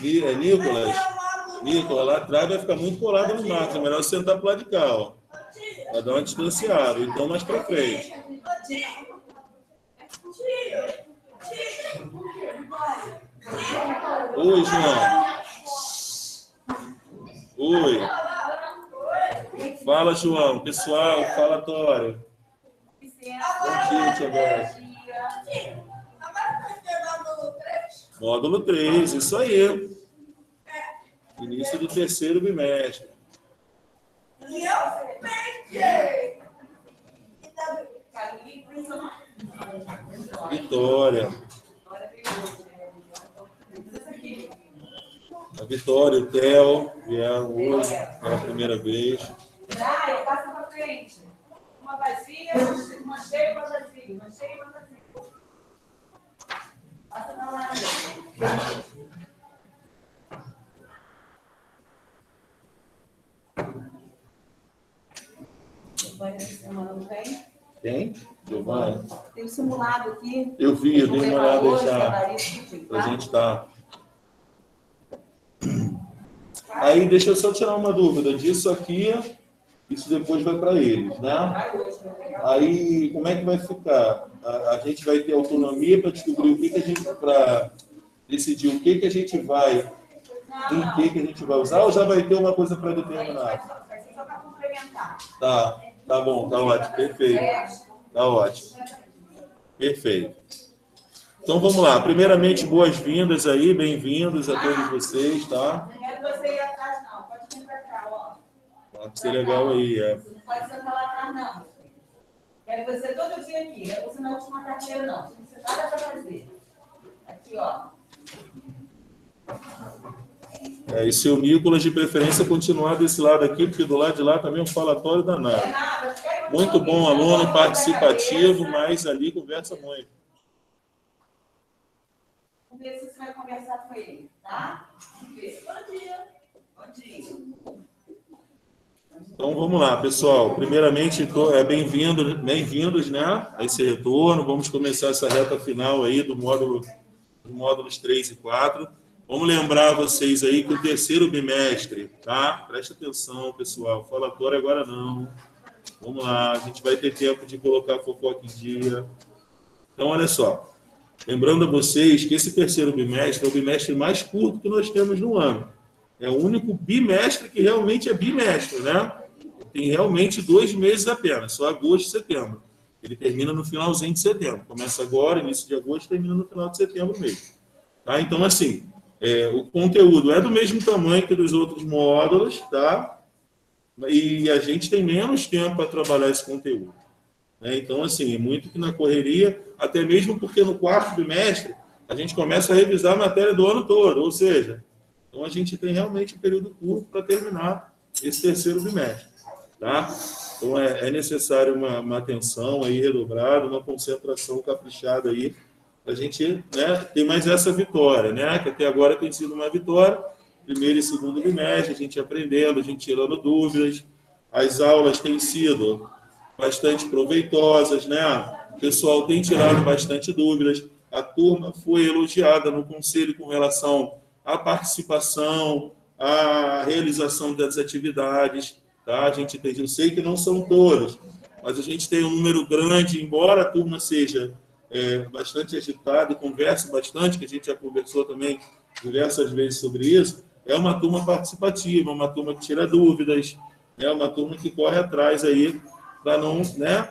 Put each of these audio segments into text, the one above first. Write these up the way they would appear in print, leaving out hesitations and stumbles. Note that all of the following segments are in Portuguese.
Nicolas. Nicolas, lá atrás vai ficar muito colado no Marcos. É melhor sentar para o lado de cá, ó. Para dar uma distanciada. Então, mais para frente. Oi, João. Oi. Fala, João. Pessoal, fala, Tório. Bom dia, Tia Beth. Módulo 3, isso aí. Início do terceiro bimestre. Vitória. A Vitória e o Theo vieram hoje pela primeira vez. Passa para frente. Uma vazia, uma cheia e uma vazia. Uma cheia e uma vazia. Passa para lá. Semana não tem? Tem? Giovana? Tem um simulado aqui. Eu vi, eu dei uma olhada já. A gente está. Aí, deixa eu só tirar uma dúvida. Disso aqui, isso depois vai para eles, né? Aí, como é que vai ficar? A gente vai ter autonomia para descobrir o que a gente... para decidir o que a gente vai... em que a gente vai usar, ou já vai ter uma coisa pré-determinada? Vai ser só para complementar. Tá bom, tá ótimo, perfeito. Tá ótimo. Perfeito. Então, vamos lá. Primeiramente, boas-vindas aí, bem-vindos a todos vocês, tá? Não quero você ir atrás, não. Pode vir para cá, ó. Pode ser legal aí, é. Não pode sentar lá atrás, não. Quero você todo dia aqui. Não é você na última carteira, não. Não tem nada para fazer. Aqui, ó. E se o Nicolas, de preferência, continuar desse lado aqui, porque do lado de lá também é um falatório danado. Muito bom aluno, participativo, mas ali conversa muito. Vamos ver se você vai conversar com ele, tá? Vamos ver. Bom dia. Bom dia. Então, vamos lá, pessoal. Primeiramente, bem-vindos, né, a esse retorno. Vamos começar essa reta final aí dos módulos 3 e 4. Vamos lembrar vocês aí que o terceiro bimestre, tá? Presta atenção, pessoal. Falatório agora não. Vamos lá, a gente vai ter tempo de colocar a fofoca em dia. Então, olha só. Lembrando a vocês que esse terceiro bimestre é o bimestre mais curto que nós temos no ano. É o único bimestre que realmente é bimestre, né? Tem realmente 2 meses apenas, só agosto e setembro. Ele termina no finalzinho de setembro. Começa agora, início de agosto, termina no final de setembro mesmo. Tá? Então, assim, o conteúdo é do mesmo tamanho que dos outros módulos, tá? E a gente tem menos tempo para trabalhar esse conteúdo. Né? Então, assim, muito que na correria, até mesmo porque no quarto bimestre a gente começa a revisar a matéria do ano todo, ou seja, então a gente tem realmente um período curto para terminar esse terceiro bimestre. Tá? Então, é necessário uma atenção aí redobrada, uma concentração caprichada aí, para a gente, né, ter mais essa vitória, né? Que até agora tem sido uma vitória, primeiro e segundo bimestre, a gente aprendendo, a gente tirando dúvidas, as aulas têm sido bastante proveitosas, né? O pessoal tem tirado bastante dúvidas, a turma foi elogiada no conselho com relação à participação, à realização das atividades, tá? A gente tem, eu sei que não são todas, mas a gente tem um número grande, embora a turma seja bastante agitada e conversa bastante, que a gente já conversou também diversas vezes sobre isso, é uma turma participativa, uma turma que tira dúvidas, é uma turma que corre atrás aí para não, né,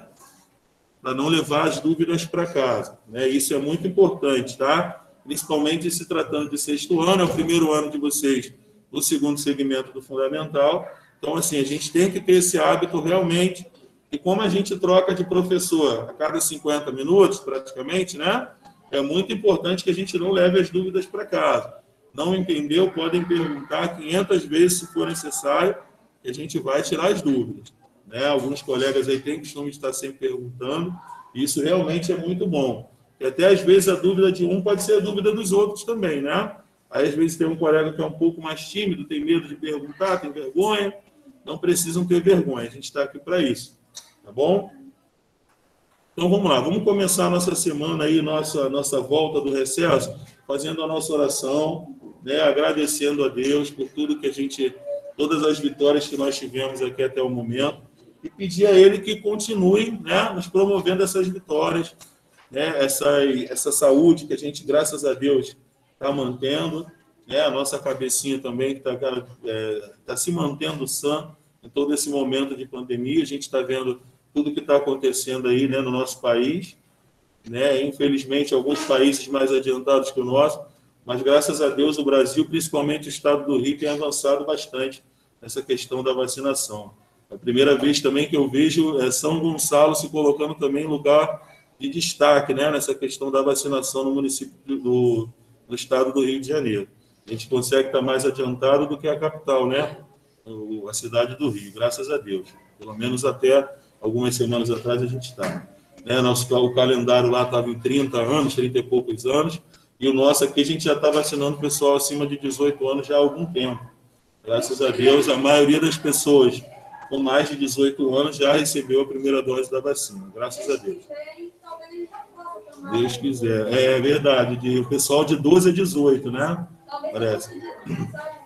para não levar as dúvidas para casa, né? Isso é muito importante, tá? Principalmente se tratando de sexto ano, é o primeiro ano de vocês no segundo segmento do fundamental. Então, assim, a gente tem que ter esse hábito realmente. E como a gente troca de professor a cada 50 minutos, praticamente, né? É muito importante que a gente não leve as dúvidas para casa. Não entendeu? Podem perguntar 500 vezes, se for necessário, que a gente vai tirar as dúvidas. Né? Alguns colegas aí têm costume de estar sempre perguntando, e isso realmente é muito bom. E até, às vezes, a dúvida de um pode ser a dúvida dos outros também, né? Aí, às vezes, tem um colega que é um pouco mais tímido, tem medo de perguntar, tem vergonha. Não precisam ter vergonha, a gente está aqui para isso. Tá bom? Então, vamos lá. Vamos começar a nossa semana aí, nossa volta do recesso, fazendo a nossa oração, né, agradecendo a Deus por tudo que a gente, todas as vitórias que nós tivemos aqui até o momento, e pedir a Ele que continue, né, nos promovendo essas vitórias, né, essa saúde que a gente, graças a Deus, está mantendo, né, a nossa cabecinha também que está se mantendo sã em todo esse momento de pandemia. A gente está vendo tudo que está acontecendo aí, né, no nosso país, né, infelizmente alguns países mais adiantados que o nosso, mas graças a Deus o Brasil, principalmente o estado do Rio, tem avançado bastante nessa questão da vacinação. É a primeira vez também que eu vejo São Gonçalo se colocando também em lugar de destaque, né, nessa questão da vacinação no município do estado do Rio de Janeiro. A gente consegue estar mais adiantado do que a capital, né, a cidade do Rio, graças a Deus. Pelo menos até algumas semanas atrás a gente está. Né, o calendário lá estava em 30 anos, 30 e poucos anos, e o nosso aqui a gente já está vacinando o pessoal acima de 18 anos já há algum tempo. Graças a Deus, a maioria das pessoas com mais de 18 anos já recebeu a primeira dose da vacina, graças a Deus. Deus quiser. É verdade, o pessoal de 12 a 18, né? Parece.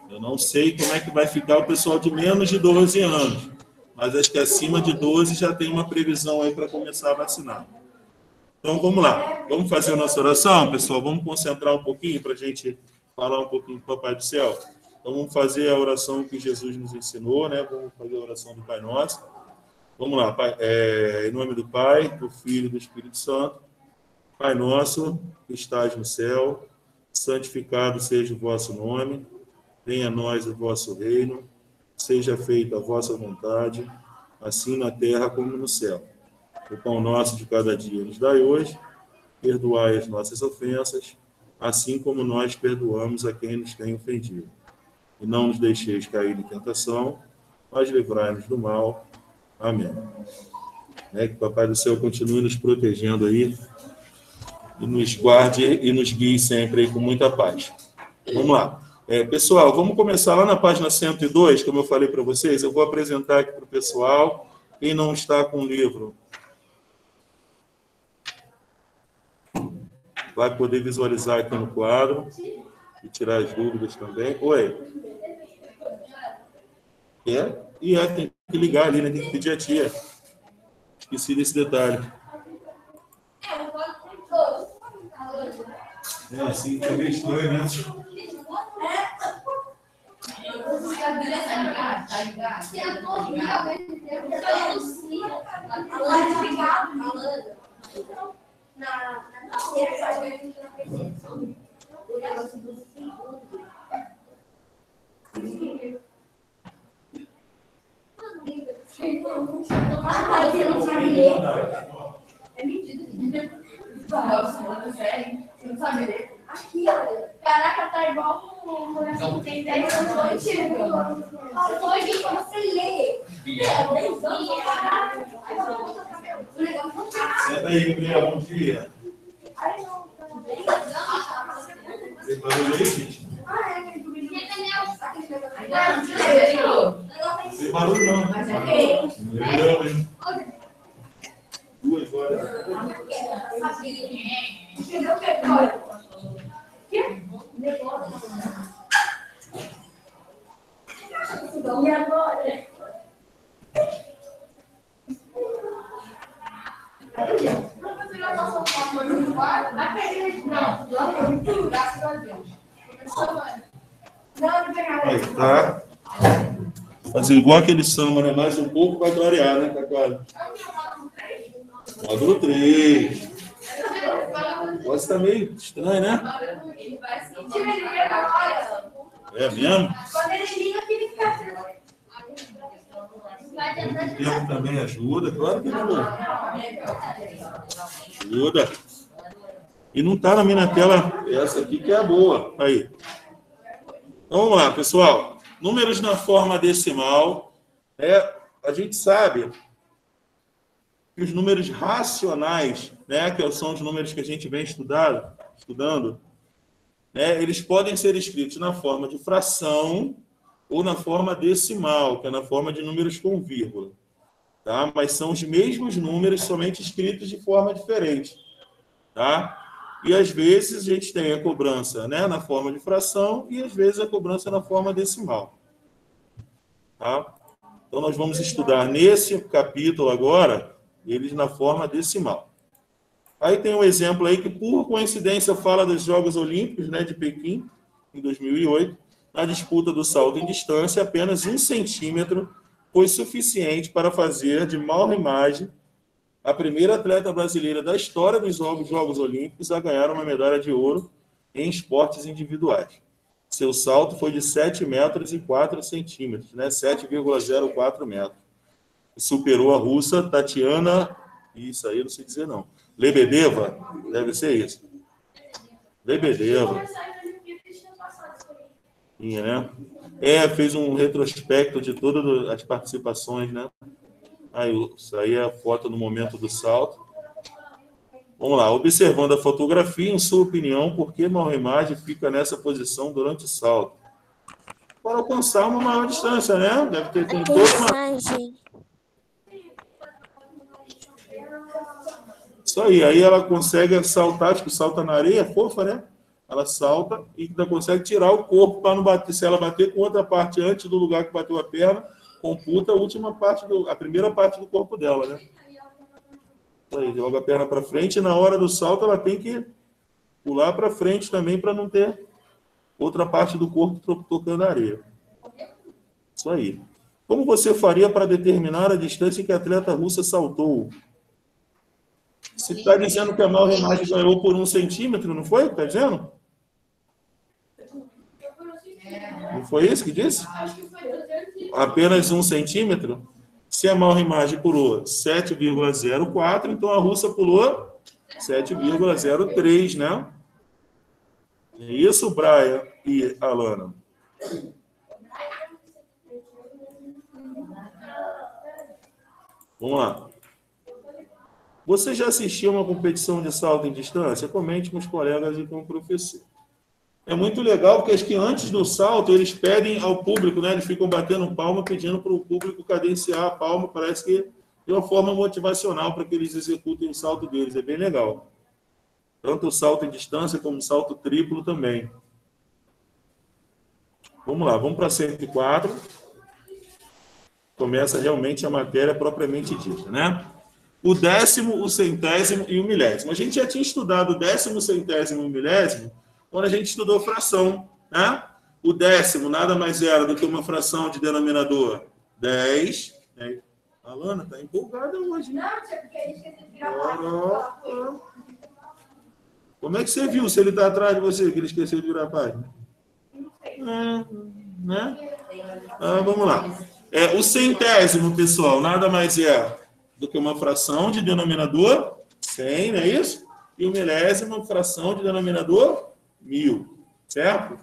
Eu não sei como é que vai ficar o pessoal de menos de 12 anos, mas acho que acima de 12 já tem uma previsão aí para começar a vacinar. Então, vamos lá. Vamos fazer a nossa oração, pessoal? Vamos concentrar um pouquinho para a gente falar um pouquinho com o Papai do Céu? Então, vamos fazer a oração que Jesus nos ensinou, né? Vamos fazer a oração do Pai Nosso. Vamos lá. Pai, em nome do Pai, do Filho e do Espírito Santo. Pai nosso, que estás no céu, santificado seja o vosso nome. Venha a nós o vosso reino. Seja feita a vossa vontade, assim na terra como no céu. O pão nosso de cada dia nos dai hoje. Perdoai as nossas ofensas, assim como nós perdoamos a quem nos tem ofendido. E não nos deixeis cair em tentação, mas livrai-nos do mal. Amém. Que o Papai do Céu continue nos protegendo aí, e nos guarde e nos guie sempre aí com muita paz. Vamos lá. Pessoal, vamos começar lá na página 102, como eu falei para vocês. Eu vou apresentar aqui para o pessoal. Quem não está com o livro vai poder visualizar aqui no quadro e tirar as dúvidas também. Oi. Tem que ligar ali, né? Tem que pedir a tia. Esqueci desse detalhe. Assim, é meio estranho, né? É mentira. Você não sabe ler? Aqui, olha. Caraca, tá igual um coração que tem 10 anos antigo. Hoje, quando você lê. É, 10 anos, caraca. Senta aí, Gabriel, bom dia. Você parou aí, gente? Você parou não. Legal, hein? 2 horas. E agora? Aí, tá. Fazer igual aquele samba, né? Mais um pouco para clarear, né, Cacoalho? Módulo 3. Pode estar meio estranho, né? É mesmo? Quando ele liga, ele fica. O tempo também ajuda, claro que ajuda. Ajuda. E não está na minha tela essa aqui que é a boa. Aí. Então, vamos lá, pessoal. Números na forma decimal. A gente sabe que os números racionais, né, que são os números que a gente vem estudando, né, eles podem ser escritos na forma de fração ou na forma decimal, que é na forma de números com vírgula. Tá? Mas são os mesmos números, somente escritos de forma diferente. Tá? E, às vezes, a gente tem a cobrança, né, na forma de fração e, às vezes, a cobrança na forma decimal. Tá? Então, nós vamos estudar nesse capítulo agora, eles na forma decimal. Aí tem um exemplo aí que, por coincidência, fala dos Jogos Olímpicos, né, de Pequim, em 2008. Na disputa do salto em distância, apenas 1 centímetro foi suficiente para fazer de Malrimage a primeira atleta brasileira da história dos Jogos Olímpicos a ganhar uma medalha de ouro em esportes individuais. Seu salto foi de 7 metros e 4 centímetros, né? 7,04 metros. Superou a russa Tatiana, isso aí eu não sei dizer não, Lebedeva, deve ser isso. Lebedeva. Né? Fez um retrospecto de todas as participações, né? Aí, isso aí é a foto no momento do salto. Vamos lá, observando a fotografia, em sua opinião, por que Malrimage fica nessa posição durante o salto? Para alcançar uma maior distância, né? Deve ter toda uma... Isso aí ela consegue saltar, tipo, salta na areia, fofa, né? Ela salta e ainda consegue tirar o corpo para não bater. Se ela bater com outra parte antes do lugar que bateu a perna, computa a última parte, a primeira parte do corpo dela, né? Aí, joga a perna para frente e na hora do salto ela tem que pular para frente também para não ter outra parte do corpo tocando a areia. Isso aí. Como você faria para determinar a distância que a atleta russa saltou? Você está dizendo que a Malrimage ganhou por 1 centímetro, não foi? Está dizendo? Não foi isso que disse? Apenas 1 centímetro? Se a Malrimage pulou 7,04, então a russa pulou 7,03, né? É isso, Brian e Alana? Vamos lá. Você já assistiu a uma competição de salto em distância? Comente com os colegas e com o professor. É muito legal, porque acho que antes do salto, eles pedem ao público, né? Eles ficam batendo palma, pedindo para o público cadenciar a palma, parece que de uma forma motivacional para que eles executem o salto deles. É bem legal. Tanto o salto em distância como o salto triplo também. Vamos lá, vamos para 104. Começa realmente a matéria propriamente dita, né? O décimo, o centésimo e o milésimo. A gente já tinha estudado o décimo, centésimo e o milésimo quando a gente estudou fração, né? O décimo nada mais era do que uma fração de denominador 10. Né? A Alana está empolgada hoje. Não, é porque ele esqueceu de virar página. Como é que você viu se ele está atrás de você, que ele esqueceu de virar a página? Não sei. Né? Vamos lá. O centésimo, pessoal, nada mais é do que uma fração de denominador 100, não é isso? E o milésimo, uma fração de denominador 1000, certo?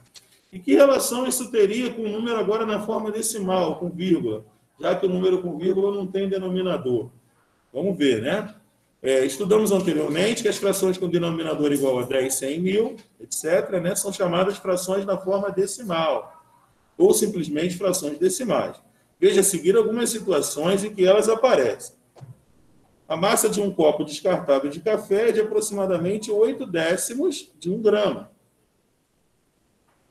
E que relação isso teria com o número agora na forma decimal, com vírgula? Já que o número com vírgula não tem denominador. Vamos ver, né? Estudamos anteriormente que as frações com denominador igual a 10, 100, 1000, etc., né, são chamadas frações na forma decimal, ou simplesmente frações decimais. Veja a seguir algumas situações em que elas aparecem. A massa de um copo descartável de café é de aproximadamente 8 décimos de 1 grama.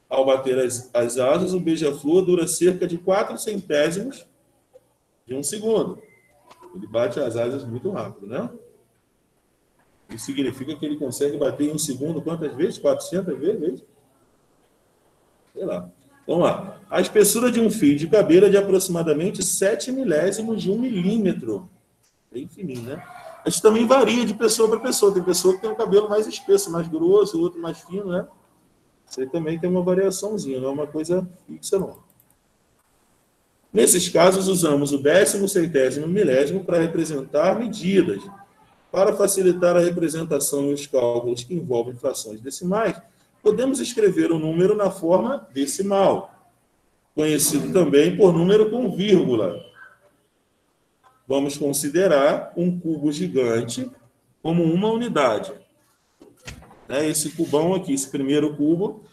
Ao bater as asas, o beija-flor dura cerca de 4 centésimos de 1 segundo. Ele bate as asas muito rápido, né? Isso significa que ele consegue bater em 1 segundo quantas vezes? 400 vezes? Sei lá. Vamos lá. A espessura de um fio de cabelo é de aproximadamente 7 milésimos de 1 milímetro. Bem fininho, né? Isso também varia de pessoa para pessoa. Tem pessoa que tem um cabelo mais espesso, mais grosso, outro mais fino, né? Isso aí também tem uma variaçãozinha, não é uma coisa fixa, não. Nesses casos, usamos o décimo, centésimo e milésimo para representar medidas. Para facilitar a representação e os cálculos que envolvem frações decimais, podemos escrever o número na forma decimal, conhecido também por número com vírgula. Vamos considerar um cubo gigante como uma unidade. Esse cubão aqui, esse primeiro cubo,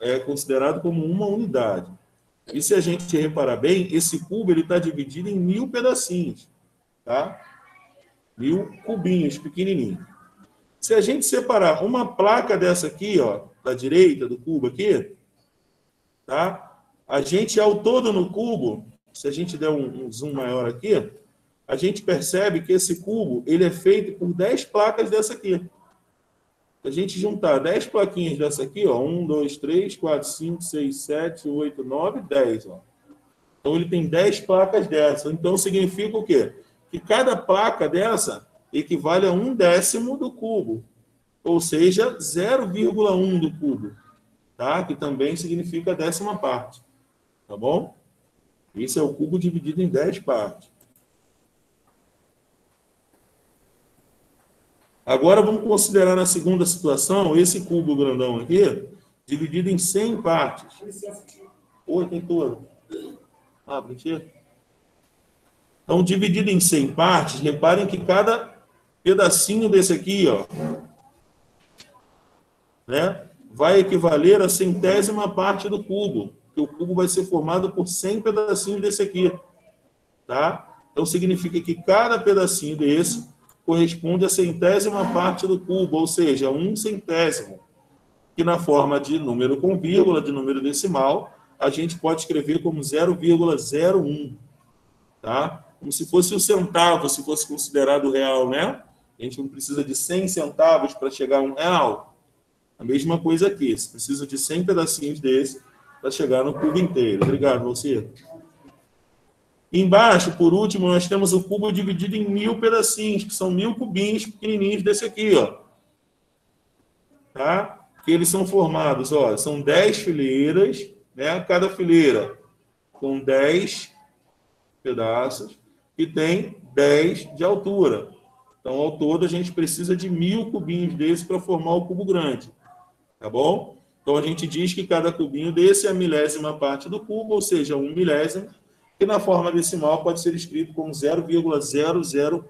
é considerado como uma unidade. E se a gente reparar bem, esse cubo está dividido em 1000 pedacinhos, tá? 1000 cubinhos pequenininhos. Se a gente separar uma placa dessa aqui, ó, da direita do cubo aqui, tá? A gente, ao todo no cubo, se a gente der um zoom maior aqui, a gente percebe que esse cubo ele é feito por 10 placas dessa aqui. Se a gente juntar 10 plaquinhas dessa aqui, ó, 1, 2, 3, 4, 5, 6, 7, 8, 9, 10, ó. Então, ele tem 10 placas dessa. Então, significa o quê? Que cada placa dessa equivale a 1/10 do cubo, ou seja, 0,1 do cubo, tá? Que também significa a 10ª parte, tá bom? Esse é o cubo dividido em 10 partes. Agora, vamos considerar na segunda situação, esse cubo grandão aqui, dividido em 100 partes. Oi, tem todo. Ah, mentira. Então, dividido em 100 partes, reparem que cada pedacinho desse aqui, ó, né, vai equivaler a 100ª parte do cubo, que o cubo vai ser formado por 100 pedacinhos desse aqui, tá? Então, significa que cada pedacinho desse corresponde a 100ª parte do cubo, ou seja, 1/100º, que na forma de número com vírgula, de número decimal, a gente pode escrever como 0,01, tá? Como se fosse o centavo, se fosse considerado real, né? A gente não precisa de 100 centavos para chegar a R$1. A mesma coisa aqui, você precisa de 100 pedacinhos desse para chegar no cubo inteiro. Obrigado, você. Embaixo, por último, nós temos o cubo dividido em 1000 pedacinhos, que são 1000 cubinhos pequenininhos desse aqui, ó. Tá? Que eles são formados, ó, são 10 fileiras, né? Cada fileira com 10 pedaços e tem 10 de altura. Então, ao todo, a gente precisa de 1000 cubinhos desse para formar o cubo grande. Tá bom? Então, a gente diz que cada cubinho desse é a 1000ª parte do cubo, ou seja, 1 milésimo, que na forma decimal pode ser escrito como 0,001.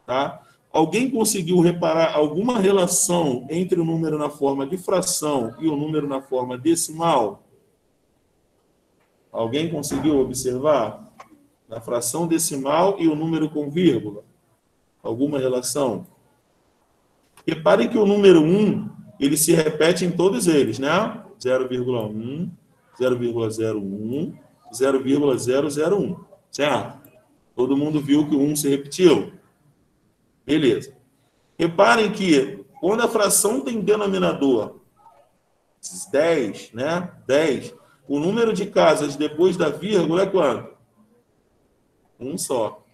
Tá? Alguém conseguiu reparar alguma relação entre o número na forma de fração e o número na forma decimal? Alguém conseguiu observar? Na fração decimal e o número com vírgula? Alguma relação? Reparem que o número 1, ele se repete em todos eles, né? 0,1, 0,01, 0,001, certo? Todo mundo viu que o 1 se repetiu? Beleza. Reparem que quando a fração tem denominador 10, né? 10, o número de casas depois da vírgula é quanto? Um só.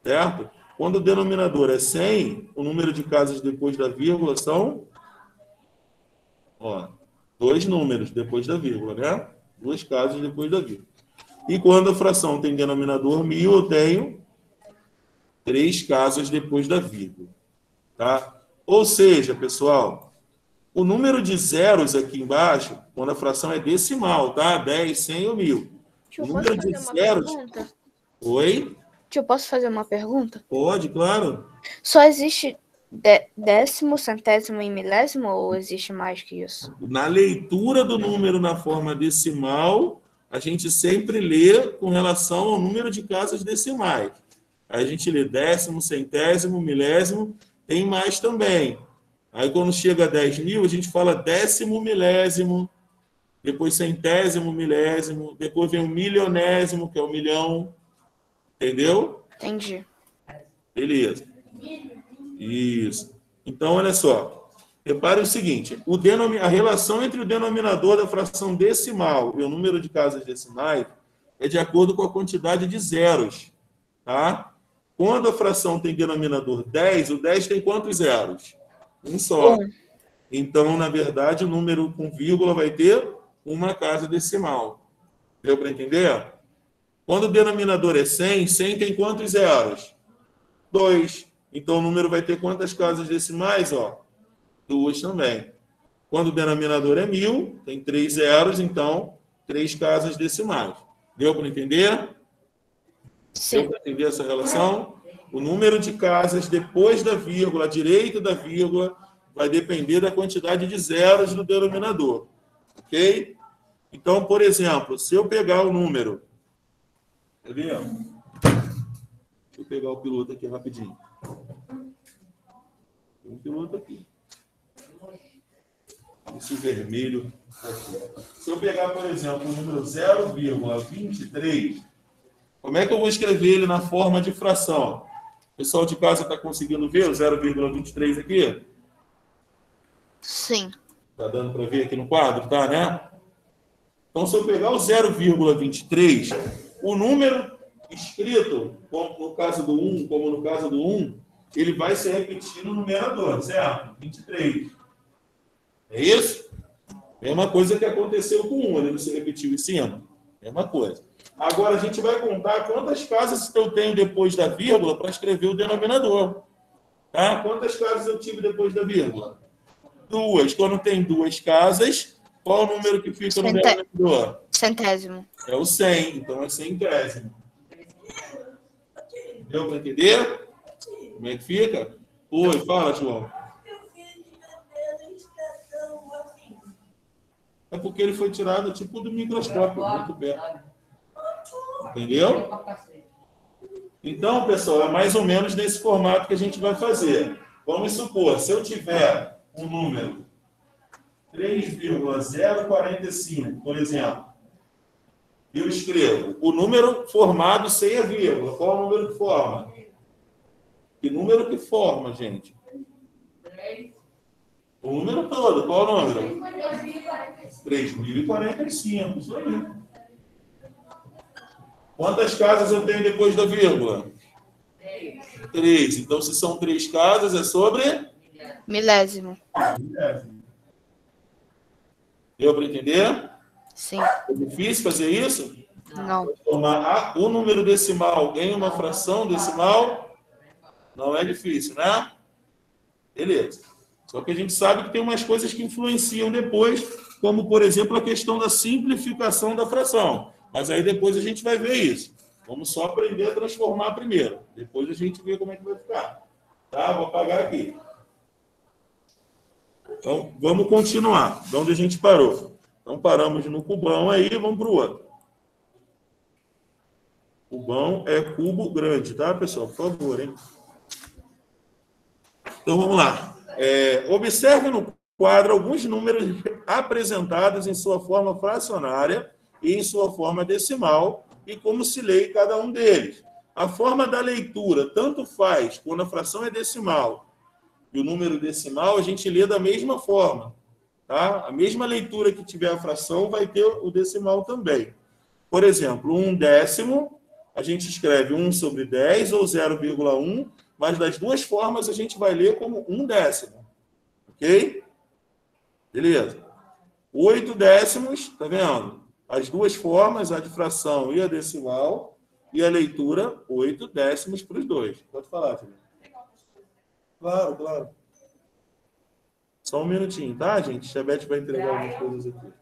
Certo? Quando o denominador é 100, o número de casas depois da vírgula são, ó, 2 números depois da vírgula, né? 2 casas depois da vírgula. E quando a fração tem denominador 1000, eu tenho 3 casas depois da vírgula. Tá? Ou seja, pessoal, o número de zeros aqui embaixo, quando a fração é decimal, tá? 10, 100 ou 1000. Tio, O número de zeros... Oi? Tio, posso fazer uma pergunta? Pode, claro. Só existe décimo, centésimo e milésimo ou existe mais que isso? Na leitura do número na forma decimal, a gente sempre lê com relação ao número de casas decimais. Aí a gente lê décimo, centésimo, milésimo, tem mais também. Aí quando chega a 10.000, a gente fala décimo milésimo, depois centésimo milésimo, depois vem o milionésimo, que é o milhão. Entendeu? Entendi. Beleza. Isso. Então, olha só. Repare o seguinte. A relação entre o denominador da fração decimal e o número de casas decimais é de acordo com a quantidade de zeros. Tá? Quando a fração tem denominador 10, o 10 tem quantos zeros? Um só. Então, na verdade, o número com vírgula vai ter uma casa decimal. Deu para entender? Quando o denominador é 100, 100 tem quantos zeros? 2. Então, o número vai ter quantas casas decimais? Ó? 2 também. Quando o denominador é 1000, tem 3 zeros, então, 3 casas decimais. Deu para entender? Sim. Deu para entender essa relação? O número de casas depois da vírgula, à direita da vírgula, vai depender da quantidade de zeros do denominador. Ok? Então, por exemplo, se eu pegar o número... Quer ver? Deixa eu pegar o piloto aqui rapidinho. Um piloto aqui. Esse vermelho aqui. Se eu pegar, por exemplo, o número 0,23, como é que eu vou escrever ele na forma de fração? O pessoal de casa está conseguindo ver o 0,23 aqui? Sim. Está dando para ver aqui no quadro? Tá, né? Então, se eu pegar o 0,23, o número escrito, como no caso do 1, ele vai se repetir no numerador, certo? 23. É isso? Mesma coisa que aconteceu com o 1, ele não se repetiu em cima. Mesma coisa. Agora, a gente vai contar quantas casas eu tenho depois da vírgula para escrever o denominador. Tá? Quantas casas eu tive depois da vírgula? 2. Quando tem 2 casas, qual o número que fica no denominador? Centésimo. É o 100, então é centésimo. Deu para entender? Como é que fica? Oi, fala, João. É porque ele foi tirado tipo do microscópio, muito perto. Entendeu? Então, pessoal, é mais ou menos nesse formato que a gente vai fazer. Vamos supor, se eu tiver um número 3,045, por exemplo, eu escrevo o número formado sem a vírgula. Qual é o número que forma? Que número que forma, gente? O número todo. Qual é o número? 3.045. Isso aí. Quantas casas eu tenho depois da vírgula? 3. Então, se são 3 casas, é sobre? Milésimo. Deu para entender? Sim. É difícil fazer isso? Não. Tomar o número decimal em uma fração decimal não é difícil, né? Beleza. Só que a gente sabe que tem umas coisas que influenciam depois, como, por exemplo, a questão da simplificação da fração. Mas aí depois a gente vai ver isso. Vamos só aprender a transformar primeiro. Depois a gente vê como é que vai ficar. Tá? Vou apagar aqui. Então, vamos continuar. De onde a gente parou? Então, paramos no cubão aí, vamos para o outro. Cubão é cubo grande, tá, pessoal? Por favor, hein? Então, vamos lá. Observe no quadro alguns números apresentados em sua forma fracionária e em sua forma decimal e como se lê cada um deles. A forma da leitura tanto faz quando a fração é decimal e o número decimal, a gente lê da mesma forma. Tá? A mesma leitura que tiver a fração vai ter o decimal também. Por exemplo, 1/10, a gente escreve 1 sobre 10 ou 0,1, mas das duas formas a gente vai ler como 1/10. Ok? Beleza. 8/10, tá vendo? As duas formas, a de fração e a decimal, e a leitura, 8/10 para os dois. Pode falar, Felipe. Claro, claro. Só um minutinho, tá, gente? Chabete vai entregar algumas coisas aqui.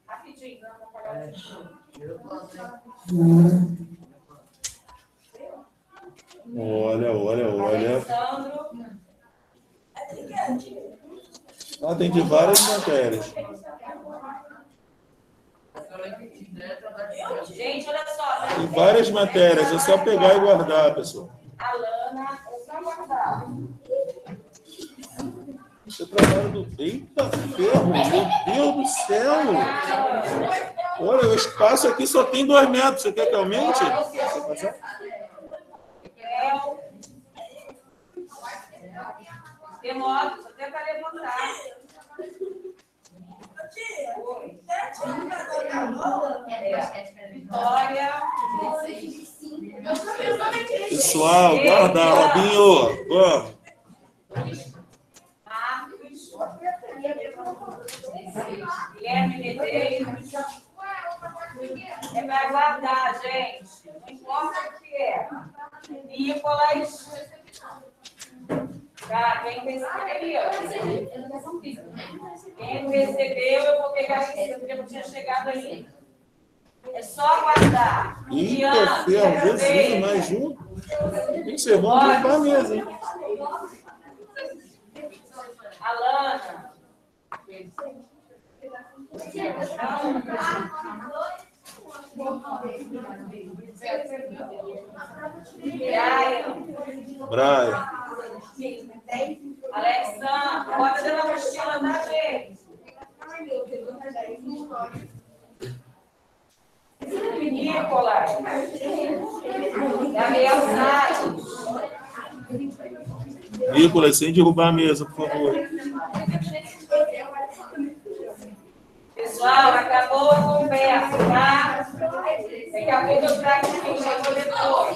Rapidinho, não vou pagar. Olha. Ah, tem de várias matérias. Gente, olha só. Tem várias matérias, é só pegar e guardar, pessoal. Alana, é só guardar. Você trabalha do... Eita, ferro! Meu Deus do céu! Olha, o espaço aqui só tem 2 metros. Você quer que aumente? Demora, só tenta levantar. Vitória. Pessoal, guardar, Robinho. Vamos. Marcos. Guilherme Medeiros. É para guardar, gente. Não importa o que é. Nicolas. Tá, quem recebeu? Quem recebeu, eu vou pegar aqui, porque não tinha chegado aí. É só aguardar. Eita, ferro, Jesus, mais um. Tem que ser bom para a mesa, hein? Alana. Brian. Alexandre, bota dentro da mochila, tá, gente? Nicolas. Gabriel Salles. Nicolas, sem derrubar a mesa, por favor. Pessoal, acabou a conversa, tá? Daqui a pouco eu trago o ficha coletor.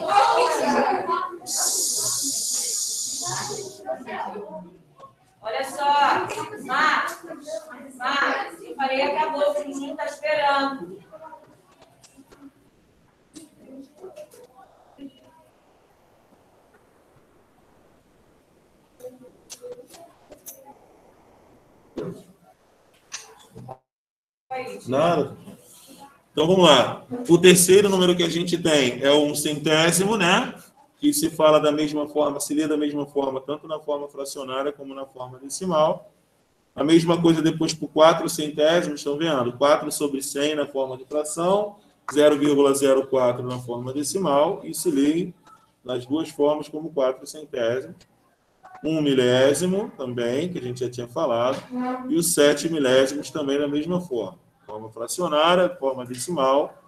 Olha só, Marcos, eu falei, acabou, o menino está esperando. Nada. Então, vamos lá. O terceiro número que a gente tem é um centésimo, né? Que se fala da mesma forma, se lê da mesma forma, tanto na forma fracionária como na forma decimal. A mesma coisa depois por 4 centésimos, estão vendo? 4 sobre 100 na forma de fração, 0,04 na forma decimal, e se lê nas duas formas como 4 centésimos. 1 milésimo também, que a gente já tinha falado, e os 7 milésimos também da mesma forma. Forma fracionária, forma decimal,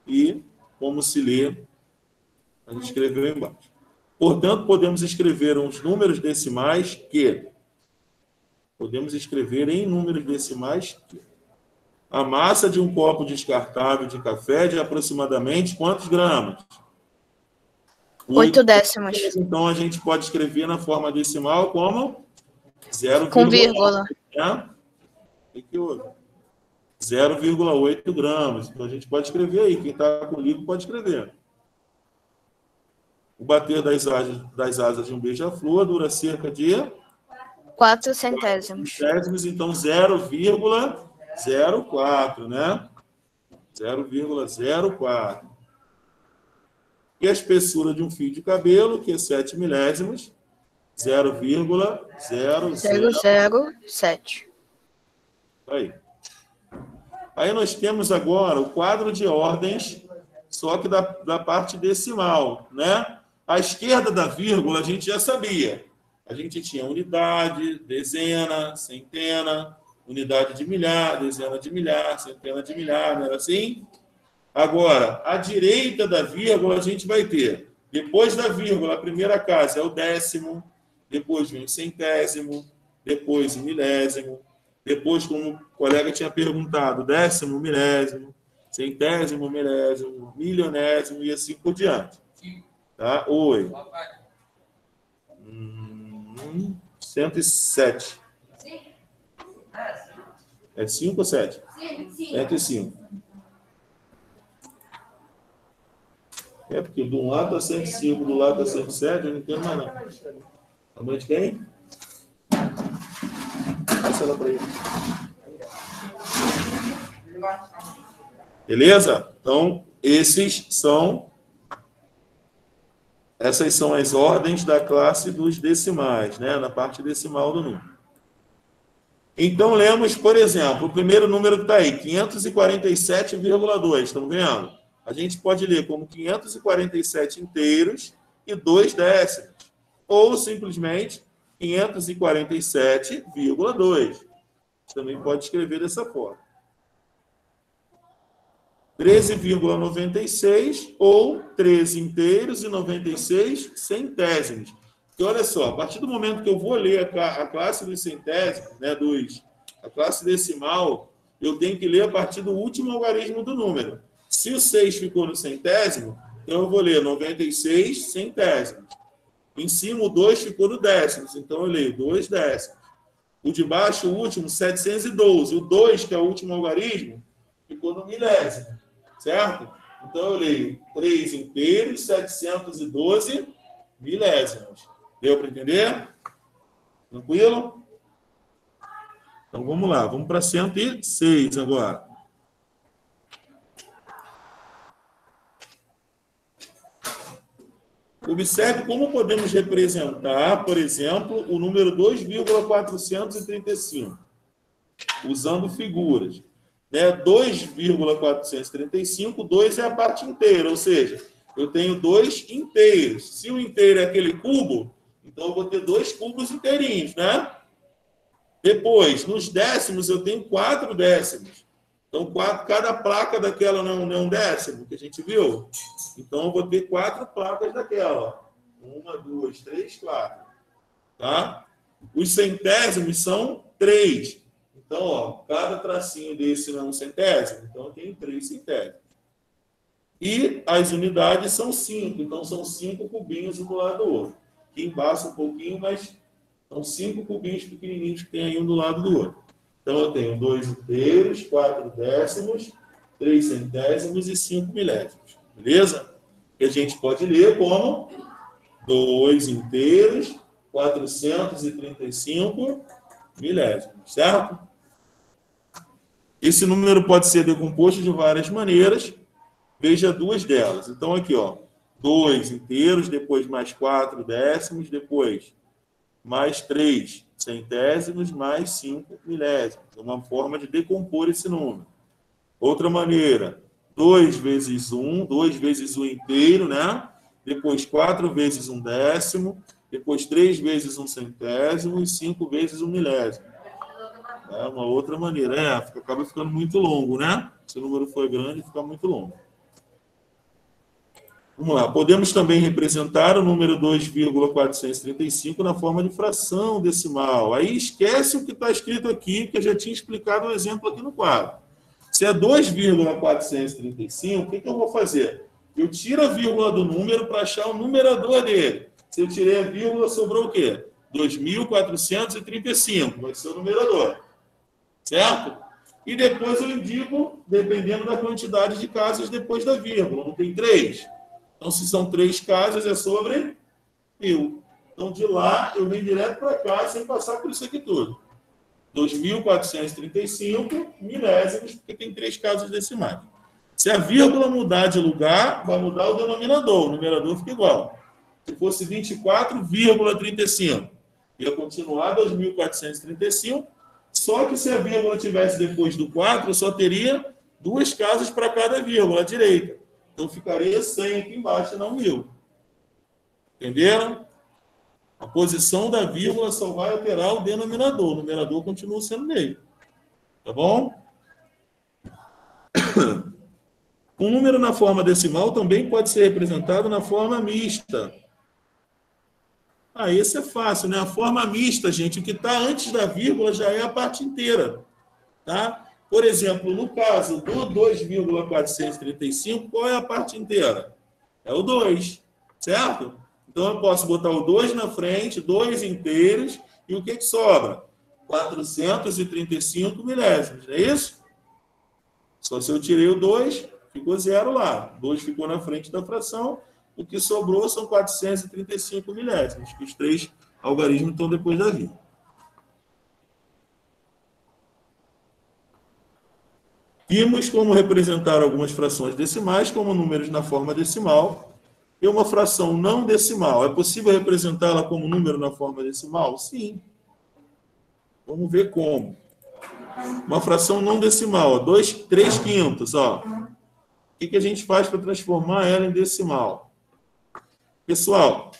e como se lê, a gente escreveu embaixo. Portanto, podemos escrever uns números decimais que... Podemos escrever em números decimais que... A massa de um copo descartável de café é de aproximadamente quantos gramas? 8 décimos. Então, a gente pode escrever na forma decimal como 0,8. Com vírgula. Né? O que houve? 0,8 gramas. Então, a gente pode escrever aí. Quem está com o livro pode escrever. O bater das asas de um beija-flor dura cerca de 4 centésimos. Então, 0,04, né? 0,04. E a espessura de um fio de cabelo, que é 7 milésimos, 0,007. Aí nós temos agora o quadro de ordens, só que da parte decimal, né? À esquerda da vírgula, a gente já sabia. A gente tinha unidade, dezena, centena, unidade de milhar, dezena de milhar, centena de milhar, não era assim? Agora, à direita da vírgula, a gente vai ter, depois da vírgula, a primeira casa é o décimo, depois vem o centésimo, depois o milésimo, depois, como o colega tinha perguntado, décimo, milésimo, centésimo, milésimo, milionésimo e assim por diante. Tá? Oi. 107. É 5 ou 7? 105. É porque de um lado está 105, do lado está 107, eu não entendo mais não. A mãe de quem? Passa ela para ele. Beleza? Então, essas são as ordens da classe dos decimais, né? Na parte decimal do número. Então, lemos, por exemplo, o primeiro número que está aí, 547,2. Estão vendo? A gente pode ler como 547 inteiros e 2 décimos. Ou, simplesmente, 547,2. Também pode escrever dessa forma. 13,96 ou 13 inteiros e 96 centésimos. Porque, olha só, a partir do momento que eu vou ler a classe dos centésimos, né, a classe decimal, eu tenho que ler a partir do último algarismo do número. Se o 6 ficou no centésimo, então eu vou ler 96 centésimos. Em cima, o 2 ficou no décimos, então eu leio 2 décimos. O de baixo, o último, 712. O 2, que é o último algarismo, ficou no milésimo. Certo? Então, eu leio 3 inteiros, 712 milésimos. Deu para entender? Tranquilo? Então, vamos lá. Vamos para 106 agora. Observe como podemos representar, por exemplo, o número 2,435, usando figuras. 2,435, 2 é a parte inteira, ou seja, eu tenho 2 inteiros. Se o inteiro é aquele cubo, então eu vou ter 2 cubos inteirinhos, né? Depois, nos décimos, eu tenho 4 décimos. Então, cada placa daquela não é um décimo, que a gente viu? Então, eu vou ter 4 placas daquela. 1, 2, 3, 4. Tá? Os centésimos são 3. Então, ó, cada tracinho desse não é um centésimo. Então, eu tenho 3 centésimos. E as unidades são 5. Então, são 5 cubinhos um do lado do outro. Aqui embaixo um pouquinho, mas são 5 cubinhos pequenininhos que tem aí um do lado do outro. Então, eu tenho 2 inteiros, 4 décimos, 3 centésimos e 5 milésimos. Beleza? Que a gente pode ler como 2 inteiros, 435 milésimos. Certo? Esse número pode ser decomposto de várias maneiras. Veja 2 delas. Então, aqui, ó, 2 inteiros, depois mais 4 décimos, depois mais 3 centésimos, mais 5 milésimos. É uma forma de decompor esse número. Outra maneira, 2 vezes 1, 2 vezes 1 inteiro, né? Depois 4 vezes 1 décimo, depois 3 vezes 1 centésimo e 5 vezes 1 milésimo. É uma outra maneira. Acaba ficando muito longo, né? Se o número for grande, fica muito longo. Vamos lá. Podemos também representar o número 2,435 na forma de fração decimal. Aí esquece o que está escrito aqui, que eu já tinha explicado o exemplo aqui no quadro. Se é 2,435, o que eu vou fazer? Eu tiro a vírgula do número para achar o numerador dele. Se eu tirei a vírgula, sobrou o quê? 2.435. Vai ser o numerador. Certo? E depois eu indico, dependendo da quantidade de casas depois da vírgula. Não tem 3? Então, se são 3 casas, é sobre 1.000. Então, de lá, eu venho direto para cá, sem passar por isso aqui tudo. 2.435 milésimos, porque tem 3 casas decimais. Se a vírgula mudar de lugar, vai mudar o denominador. O numerador fica igual. Se fosse 24,35, ia continuar 2.435, só que se a vírgula tivesse depois do 4, eu só teria 2 casas para cada vírgula, à direita. Então, ficaria 100 aqui embaixo e não 1.000. Entenderam? A posição da vírgula só vai alterar o denominador. O numerador continua sendo meio. Tá bom? Um número na forma decimal também pode ser representado na forma mista. Esse é fácil, né? A forma mista, gente, o que está antes da vírgula já é a parte inteira. Tá? Por exemplo, no caso do 2,435, qual é a parte inteira? É o 2, certo? Então, eu posso botar o 2 na frente, 2 inteiros, e o que sobra? 435 milésimos, não é isso? Só se eu tirei o 2, ficou 0 lá. 2 ficou na frente da fração, o que sobrou são 435 milésimos, que os 3 algarismos estão depois da vírgula. Vimos como representar algumas frações decimais como números na forma decimal. E uma fração não decimal, é possível representá-la como número na forma decimal? Sim. Vamos ver como. Uma fração não decimal, 3 quintos. Ó. O que a gente faz para transformar ela em decimal? Pessoal,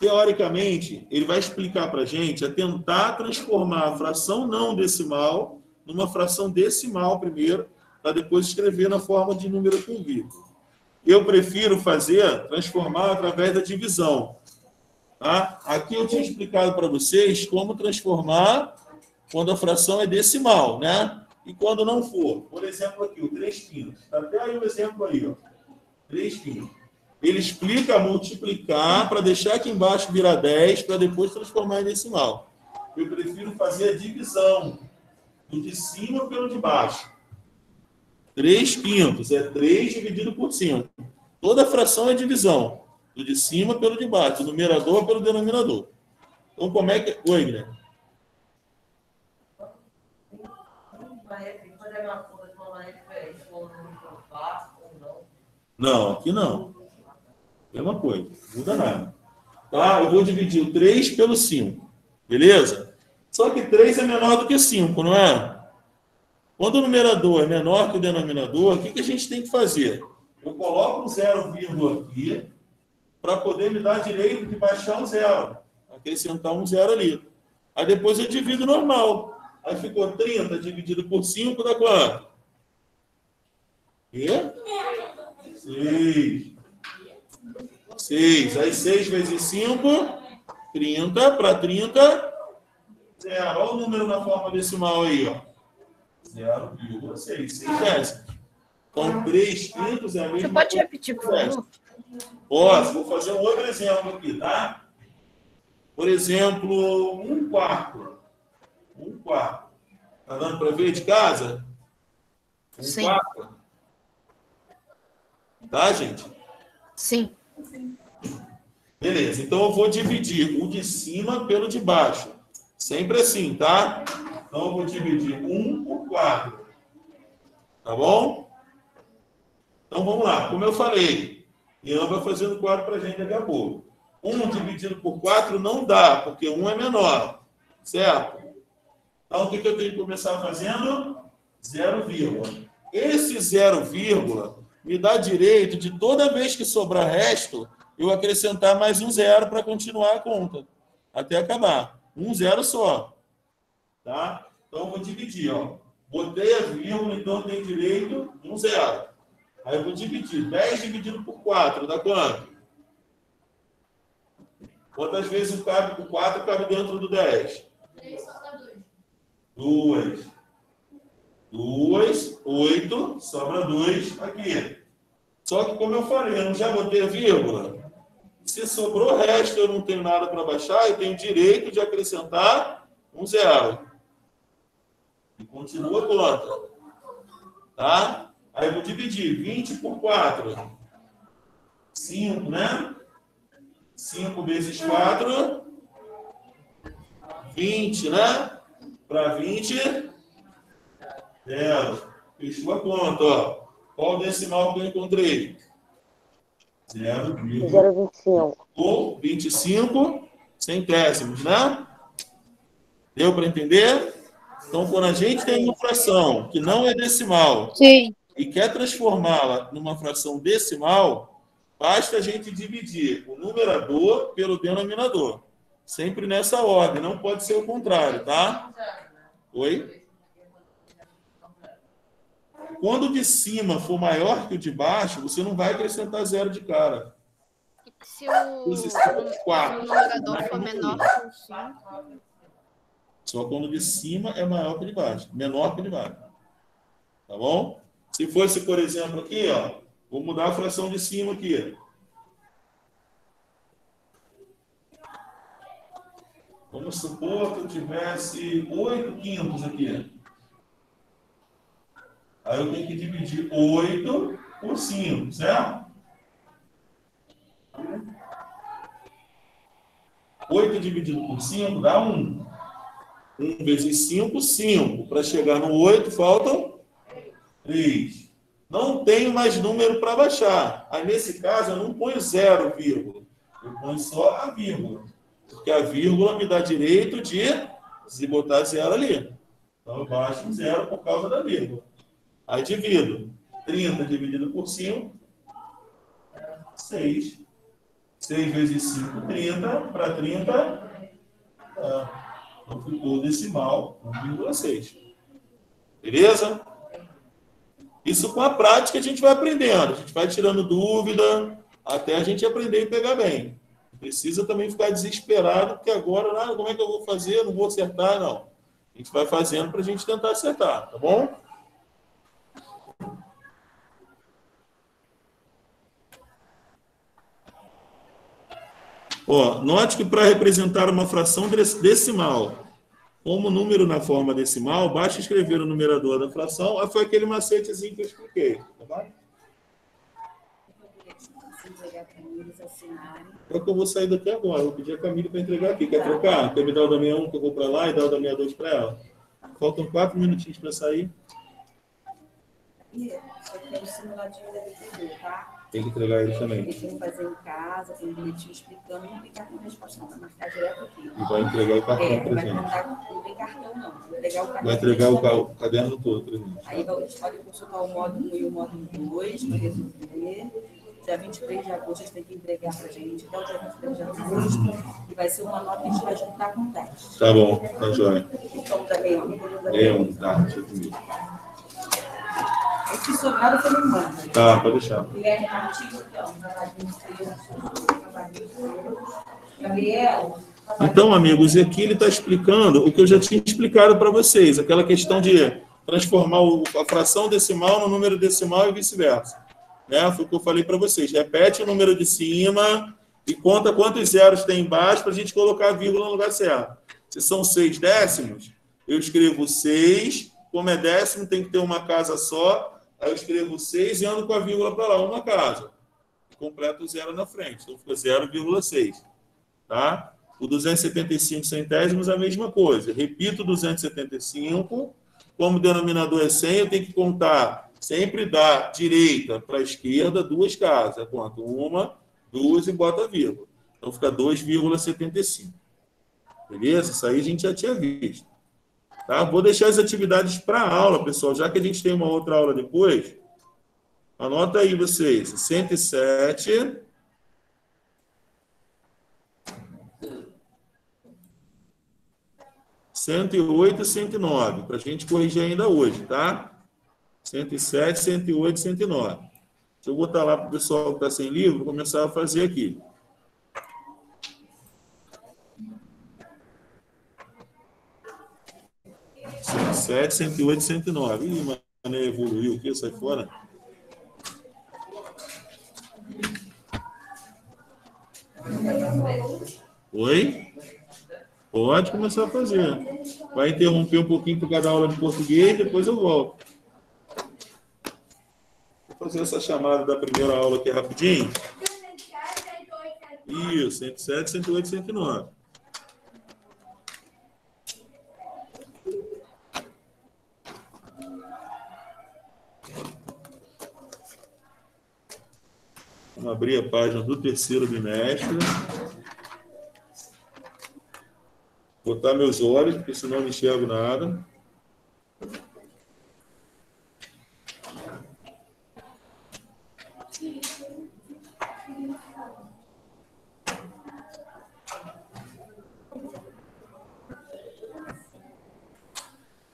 teoricamente, ele vai explicar para a gente tentar transformar a fração não decimal numa fração decimal primeiro, para depois escrever na forma de número com vírgula. Eu prefiro transformar através da divisão. Tá? Aqui eu tinha explicado para vocês como transformar quando a fração é decimal, né? E quando não for. Por exemplo, aqui, o 3 quintos. Está até aí o exemplo aí, ó. 3 quintos. Ele explica multiplicar para deixar aqui embaixo virar 10, para depois transformar em decimal. Eu prefiro fazer a divisão do de cima pelo de baixo. 3 quintos é 3 dividido por 5. Toda fração é divisão. Do de cima pelo de baixo. Do numerador pelo denominador. Então, como é que... Oi, Guilherme. Não, aqui não. Mesma coisa. Não muda nada. Tá? Eu vou dividir o 3 pelo 5. Beleza? Só que 3 é menor do que 5, não é? Quando o numerador é menor que o denominador, o que a gente tem que fazer? Eu coloco um 0, aqui para poder me dar direito de baixar um 0. Acrescentar um 0 ali. Aí depois eu divido normal. Aí ficou 30 dividido por 5 dá quanto? E? 6. 6. Aí 6 vezes 5, 30. Para 30, 0. Olha o número na forma decimal aí, ó. 0,6. 6 décimos. Então, 3 quintos é a mesma. Você pode repetir, por favor? Posso. Vou fazer um outro exemplo aqui, tá? Por exemplo, 1/4. 1/4. Tá dando para ver de casa? 1/4. Tá, gente? Sim. Beleza. Então, eu vou dividir o de cima pelo de baixo. Sempre assim, tá? Então, eu vou dividir 1 por 4. Tá bom? Então, vamos lá. Como eu falei, Ian vai fazendo 4 para a gente daqui a pouco. 1 dividido por 4 não dá, porque 1 é menor. Certo? Então, o que eu tenho que começar fazendo? 0, esse 0, me dá direito de toda vez que sobrar resto, eu acrescentar mais um 0 para continuar a conta. Até acabar. Um 0 só. Tá? Então, eu vou dividir. Ó. Botei a vírgula, então eu tenho direito de um 0. Aí eu vou dividir. 10 dividido por 4, dá quanto? Quantas vezes o cabe por 4 cabe dentro do 10? 3 sobra 2. 2. 2, 8, sobra 2 aqui. Só que, como eu falei, eu não já botei a vírgula. Se sobrou o resto, eu não tenho nada para baixar, eu tenho direito de acrescentar um 0. E continua a conta. Tá? Aí eu vou dividir 20 por 4. 5, né? 5 vezes 4. 20, né? Para 20. 0. Fechou a conta, ó. Qual o decimal que eu encontrei? 0,25. Ou 25 centésimos, né? Deu para entender? Então, quando a gente tem uma fração que não é decimal, Sim. e quer transformá-la numa fração decimal, basta a gente dividir o numerador pelo denominador. Sempre nessa ordem, não pode ser o contrário, tá? Oi? Quando o de cima for maior que o de baixo, você não vai acrescentar 0 de cara. Se o numerador for menor que o 5. Só quando o de cima é maior que o de baixo. Menor que o de baixo. Tá bom? Se fosse, por exemplo, aqui, ó. Vou mudar a fração de cima aqui. Vamos supor que eu tivesse 8 quintos aqui. Aí eu tenho que dividir 8 por 5, certo? 8 dividido por 5 dá 1. 1 vezes 5, 5. Para chegar no 8, faltam 3. Não tenho mais número para baixar. Aí, nesse caso, eu não ponho 0, eu ponho só a vírgula. Porque a vírgula me dá direito de botar 0 ali. Então, eu baixo um 0 por causa da vírgula. Aí, divido. 30 dividido por 5, 6. 6 vezes 5, 30. Para 30, então ficou decimal 1,6. Beleza? Isso com a prática a gente vai aprendendo. A gente vai tirando dúvida até a gente aprender e pegar bem. Não precisa também ficar desesperado, porque agora, como é que eu vou fazer? Não vou acertar, não. A gente vai fazendo para a gente tentar acertar, tá bom? Ó, note que para representar uma fração decimal como número na forma decimal, basta escrever o numerador da fração. Foi aquele macetezinho que eu expliquei. Tá bom? É que eu vou sair daqui agora. Eu vou pedir a Camila para entregar aqui. Quer trocar? Quer me dar o da 61 que eu vou para lá e dar o da 62 para ela? Faltam 4 minutinhos para sair. Só que tem o simuladinho da DTD, tá? Tem que entregar ele também. Ele tem que fazer em casa, tem um bilhetinho explicando, não ficar com resposta, não, vai marcar direto aqui. E vai entregar o cartão para vai gente. contar com o cartão, não. Vou entregar o caderno. Vai entregar o caderno todo pra gente. Aí eles podem consultar o módulo 1 e o módulo 2 para resolver. Dia 23 de agosto eles têm que entregar para a gente até o dia 23 de agosto. E vai ser uma nota que a gente vai juntar com o teste. Tá bom, tá joia. Então, da Leão. Tá, deixa eu ver. Se sobrar, você me manda. Tá, pode deixar. Guilherme Martins, então. Gabriel. Então, amigos, aqui ele está explicando o que eu já tinha explicado para vocês, aquela questão de transformar a fração decimal no número decimal e vice-versa. Né? Foi o que eu falei para vocês. Repete o número de cima e conta quantos zeros tem embaixo para a gente colocar a vírgula no lugar certo. Se são 6 décimos, eu escrevo 6, como é décimo, tem que ter uma casa só, aí eu escrevo 6 e ando com a vírgula para lá, uma casa. Completo o zero na frente, então fica 0,6. Tá? O 275 centésimos é a mesma coisa. Repito 275, como o denominador é 100, eu tenho que contar sempre da direita para a esquerda 2 casas. Eu conto 1, 2 e bota a vírgula. Então fica 2,75. Beleza? Isso aí a gente já tinha visto. Tá? Vou deixar as atividades para a aula, pessoal, já que a gente tem uma outra aula depois. Anota aí vocês. 107... 108 e 109, para a gente corrigir ainda hoje, tá? 107, 108 e 109. Deixa eu botar lá para o pessoal que está sem livro, vou começar a fazer aqui. Cento 107, 108 e 109. Ih, mas evoluiu aqui, sai fora. Oi? Pode começar a fazer. Vai interromper um pouquinho por cada aula de português, depois eu volto. Vou fazer essa chamada da primeira aula aqui rapidinho. Isso, 107, 108, 109. Vamos abrir a página do terceiro bimestre. Botar meus olhos, porque senão eu não enxergo nada.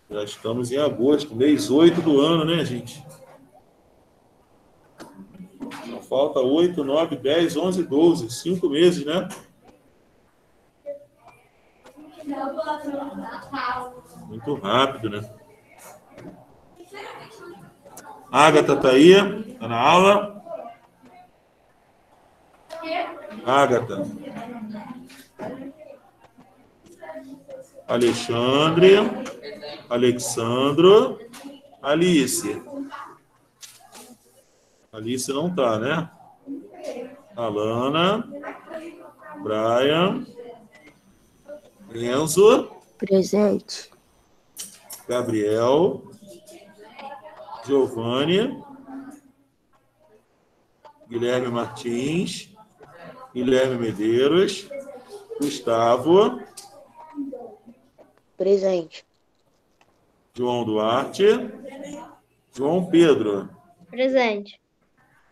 Já estamos em agosto, mês 8 do ano, né, gente? Só falta 8, 9, 10, 11, 12, 5 meses, né? Muito rápido, né? Ágata tá aí, tá na aula. Ágata. Alexandre. Alexandro. Alice. Alice não tá, né? Alana. Brian. Enzo. Presente. Gabriel. Giovanni. Guilherme Martins. Guilherme Medeiros. Gustavo. Presente. João Duarte. João Pedro. Presente.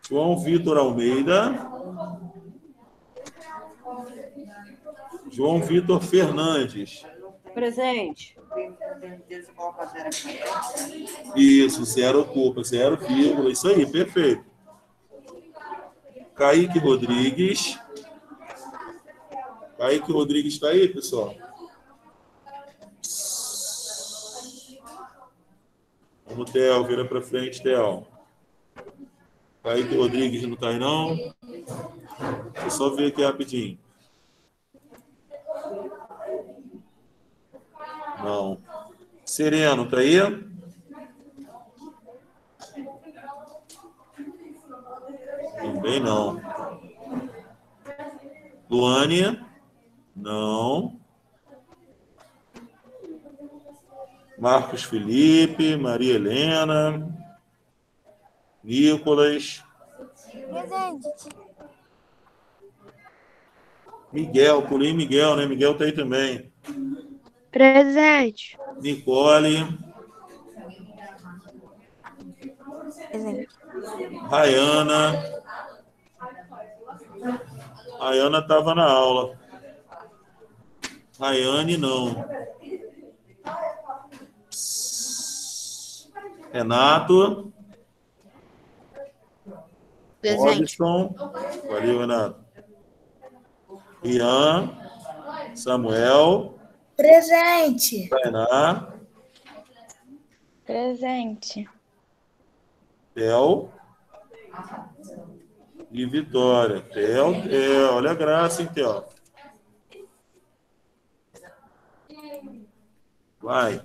João Vitor Almeida. João Vitor Fernandes. Presente. Isso, 0 ocupa, 0, isso aí, perfeito. Kaique Rodrigues. Kaique Rodrigues está aí, pessoal? Vamos, Theo, vira para frente, Theo. Kaique Rodrigues não está aí, não? Deixa eu só ver aqui rapidinho. Não. Sereno, está aí? Também não. Luane? Não. Marcos Felipe, Maria Helena, Nicolas. Presente. Miguel, pulei Miguel, né? Miguel tá aí também. Presente. Nicole. Presente. Rayana. Rayana estava na aula. Rayane, não. Renato. Presente. Robson. Valeu, Renato. Ian. Samuel. Presente. Tainá. Presente. Theo. E Vitória. Theo, olha a graça, hein, Theo? Vai.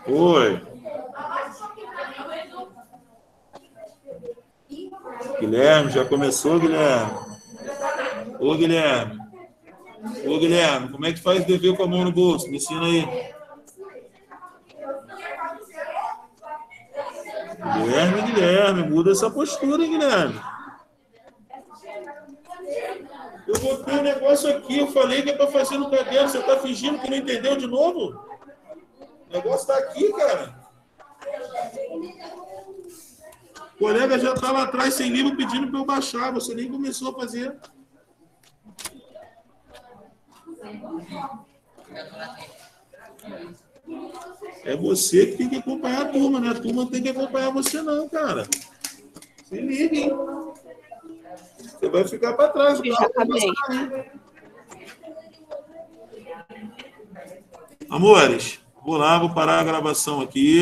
Oi. Guilherme, já começou, Guilherme? Ô, Guilherme. Ô, Guilherme, como é que faz dever com a mão no bolso? Me ensina aí. Guilherme, muda essa postura, hein, Guilherme? Eu botei um negócio aqui, eu falei que é para fazer no caderno, você está fingindo que não entendeu de novo? O negócio está aqui, cara. O colega já está lá atrás sem livro pedindo para eu baixar, você nem começou a fazer. É você que tem que acompanhar a turma, né? A turma não tem que acompanhar você não, cara. Se liga, hein? Você vai ficar para trás. Eu já acabei. Amores, vou lá, vou parar a gravação aqui.